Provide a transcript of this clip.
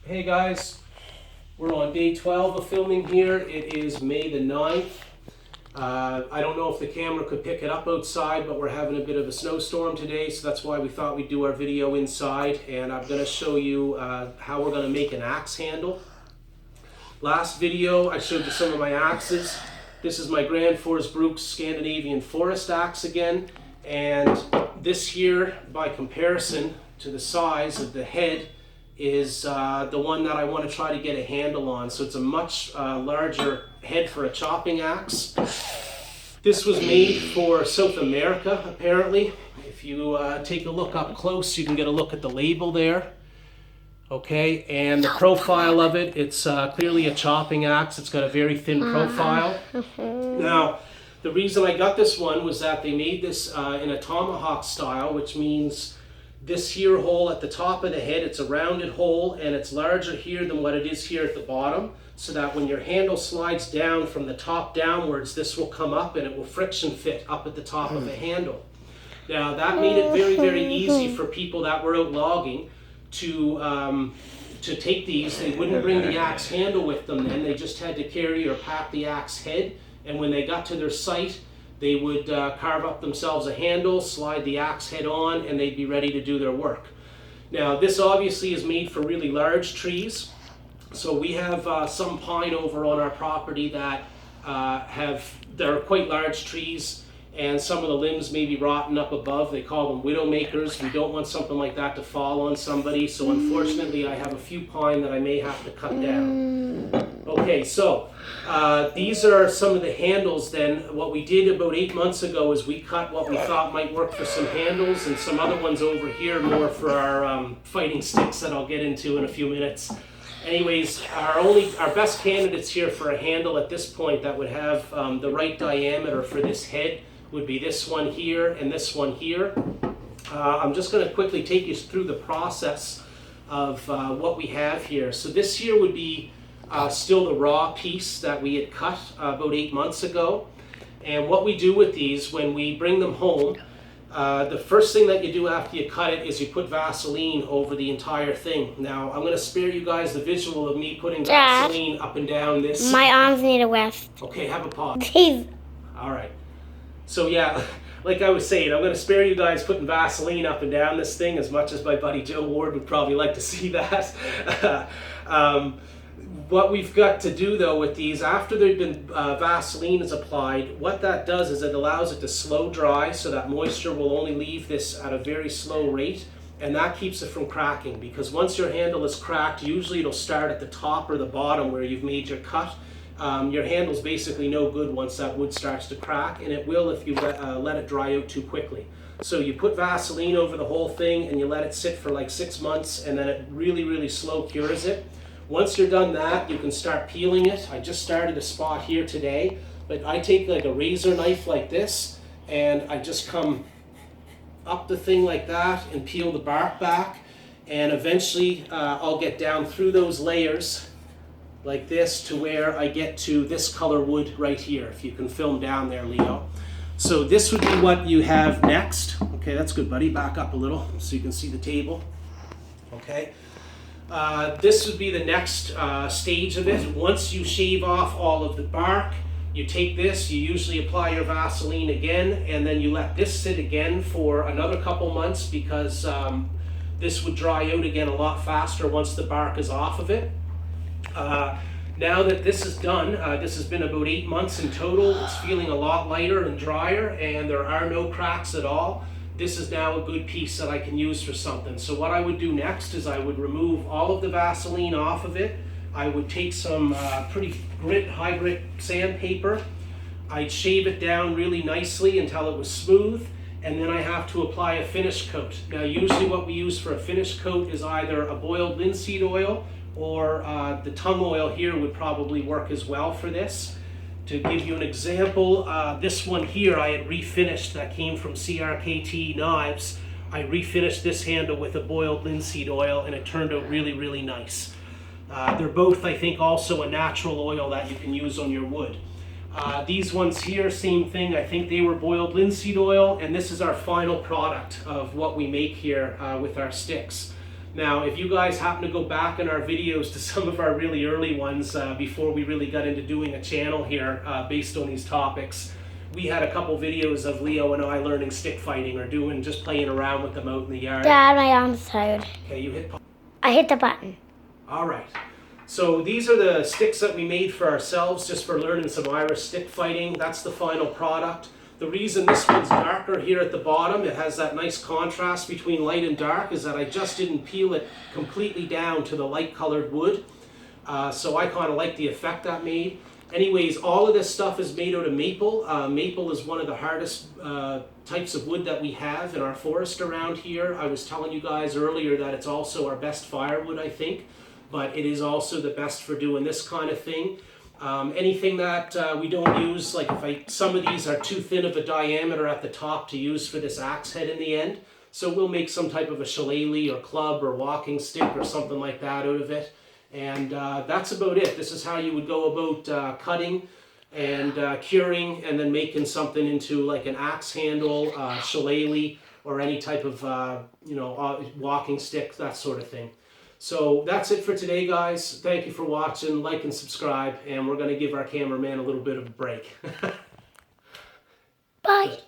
Hey guys, we're on day 12 of filming here. It is May the 9th. I don't know if the camera could pick it up outside, but we're having a bit of a snowstorm today, so that's why we thought we'd do our video inside. And I'm going to show you how we're going to make an axe handle. Last video I showed you some of my axes. This is my Grand Force Brooks Scandinavian Forest axe again. And this here, by comparison to the size of the head, is the one that I want to try to get a handle on. So it's a much larger head for a chopping axe. This was made for South America, apparently. If you take a look up close, you can get a look at the label there. Okay, and the profile of it, it's clearly a chopping axe. It's got a very thin profile. Now, the reason I got this one was that they made this in a tomahawk style, which means this here hole at the top of the head, it's a rounded hole and it's larger here than what it is here at the bottom, so that when your handle slides down from the top downwards, this will come up and it will friction fit up at the top of the handle. Now that made it very, very easy for people that were out logging to take these. They wouldn't bring the axe handle with them then, they just had to carry or pack the axe head, and when they got to their site, they would carve up themselves a handle, slide the axe head on, and they'd be ready to do their work. Now, this obviously is made for really large trees. So we have some pine over on our property that they're quite large trees, and some of the limbs may be rotten up above. They call them widow makers. We don't want something like that to fall on somebody. So unfortunately, I have a few pine that I may have to cut down. Okay, so these are some of the handles then. What we did about 8 months ago is we cut what we thought might work for some handles, and some other ones over here more for our fighting sticks that I'll get into in a few minutes. Anyways, our best candidates here for a handle at this point that would have the right diameter for this head would be this one here and this one here. I'm just going to quickly take you through the process of what we have here. So this here would be still the raw piece that we had cut about 8 months ago. And what we do with these when we bring them home, the first thing that you do after you cut it is you put Vaseline over the entire thing. Now, I'm going to spare you guys the visual of me putting Vaseline up and down this. My arms need a rest. Okay, have a pause. Jeez. All right. So yeah, like I was saying, I'm going to spare you guys putting Vaseline up and down this thing, as much as my buddy Joe Ward would probably like to see that. What we've got to do though with these, after they've been Vaseline is applied, what that does is it allows it to slow dry, so that moisture will only leave this at a very slow rate, and that keeps it from cracking, because once your handle is cracked, usually it'll start at the top or the bottom where you've made your cut. Your handle's basically no good once that wood starts to crack, and it will if you let it dry out too quickly. So you put Vaseline over the whole thing and you let it sit for like 6 months, and then it really, really slow cures it. Once you're done that, you can start peeling it. I just started a spot here today, but I take like a razor knife like this, and I just come up the thing like that and peel the bark back, and eventually I'll get down through those layers like this to where I get to this color wood right here, if you can film down there, Leo. So this would be what you have next. Okay, that's good, buddy. Back up a little so you can see the table. Okay. This would be the next stage of it. Once you shave off all of the bark, you take this, you usually apply your Vaseline again, and then you let this sit again for another couple months, because this would dry out again a lot faster once the bark is off of it. Now that this is done, this has been about 8 months in total. It's feeling a lot lighter and drier, and there are no cracks at all. This is now a good piece that I can use for something. So what I would do next is I would remove all of the Vaseline off of it. I would take some pretty high grit sandpaper. I'd shave it down really nicely until it was smooth, and then I have to apply a finish coat. Now usually what we use for a finish coat is either a boiled linseed oil, or the tung oil here would probably work as well for this. To give you an example, this one here I had refinished, that came from CRKT Knives. I refinished this handle with a boiled linseed oil, and it turned out really, really nice. They're both, I think, also a natural oil that you can use on your wood. These ones here, same thing. I think they were boiled linseed oil, and this is our final product of what we make here with our sticks. Now, if you guys happen to go back in our videos to some of our really early ones before we really got into doing a channel here based on these topics, we had a couple videos of Leo and I learning stick fighting or just playing around with them out in the yard. Dad, my arm's tired. Okay, you hit. I hit the button. All right. So these are the sticks that we made for ourselves just for learning some Irish stick fighting. That's the final product. The reason this one's darker here at the bottom, it has that nice contrast between light and dark, is that I just didn't peel it completely down to the light colored wood. So I kind of like the effect that made. Anyways, all of this stuff is made out of maple. Maple is one of the hardest types of wood that we have in our forest around here. I was telling you guys earlier that it's also our best firewood, I think, but it is also the best for doing this kind of thing. Anything that we don't use, like some of these are too thin of a diameter at the top to use for this axe head in the end. So we'll make some type of a shillelagh or club or walking stick or something like that out of it. And that's about it. This is how you would go about cutting and curing and then making something into like an axe handle, shillelagh, or any type of walking stick, that sort of thing. So that's it for today, guys. Thank you for watching. Like and subscribe, and we're going to give our cameraman a little bit of a break. Bye.